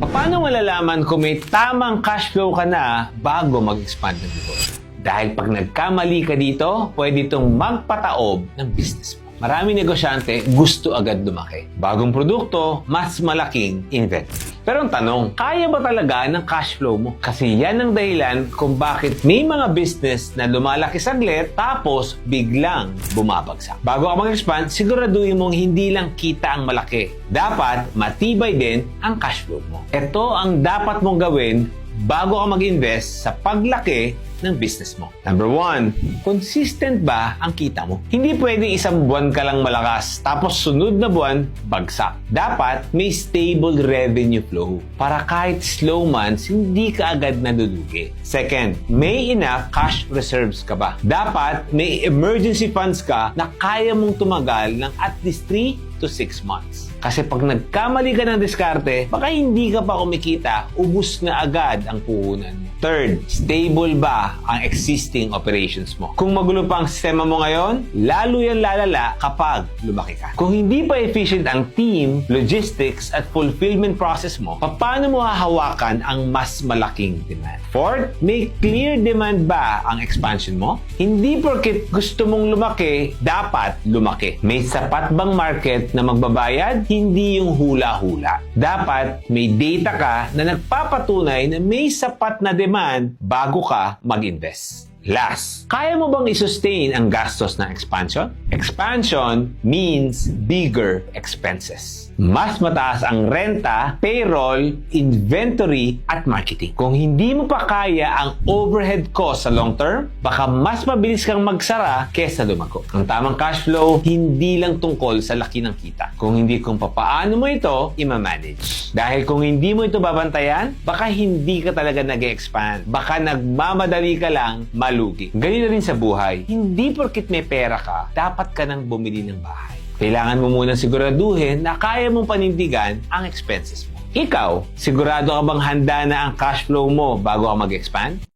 Paano malalaman kung may tamang cash flow ka na bago mag-expand ng negosyo? Dahil pag nagkamali ka dito, pwede itong magpataob ng business mo. Maraming negosyante gusto agad lumaki. Bagong produkto, mas malaking inventory. Pero ang tanong, kaya ba talaga ng cash flow mo? Kasi yan ang dahilan kung bakit may mga business na lumalaki saglit tapos biglang bumabagsak. Bago ka mag-expand, siguraduhin mong hindi lang kita ang malaki. Dapat matibay din ang cash flow mo. Ito ang dapat mong gawin bago ka mag-invest sa paglaki ng business mo. Number 1, consistent ba ang kita mo? Hindi pwedeng isang buwan ka lang malakas tapos sunod na buwan, bagsak. Dapat may stable revenue flow para kahit slow months, hindi ka agad nadulugi. Second, may enough cash reserves ka ba? Dapat may emergency funds ka na kaya mong tumagal ng at least 3 to 6 months. Kasi pag nagkamali ka ng diskarte, baka hindi ka pa kumikita, ubus na agad ang puhunan mo. Third, stable ba ang existing operations mo? Kung magulo pa ang sistema mo ngayon, lalo yan lalala kapag lumaki ka. Kung hindi pa efficient ang team, logistics at fulfillment process mo, paano mo hahawakan ang mas malaking demand? Fourth, may clear demand ba ang expansion mo? Hindi porket gusto mong lumaki, dapat lumaki. May sapat bang market na magbabayad? Hindi yung hula-hula. Dapat may data ka na nagpapatunay na may sapat na demand bago ka mag-invest. Last, kaya mo bang i-sustain ang gastos ng expansion? Expansion means bigger expenses. Mas mataas ang renta, payroll, inventory, at marketing. Kung hindi mo pa kaya ang overhead cost sa long term, baka mas mabilis kang magsara kesa lumago. Ang tamang cash flow, hindi lang tungkol sa laki ng kita. Kung hindi kung papaano mo ito, ima-manage. Dahil kung hindi mo ito babantayan, baka hindi ka talaga nag-expand. Baka nagmamadali ka lang, malugi. Ganyan rin sa buhay. Hindi porkit may pera ka, dapat ka nang bumili ng bahay. Kailangan mo munang siguraduhin na kaya mong panindigan ang expenses mo. Ikaw, sigurado ka bang handa na ang cash flow mo bago ka mag-expand?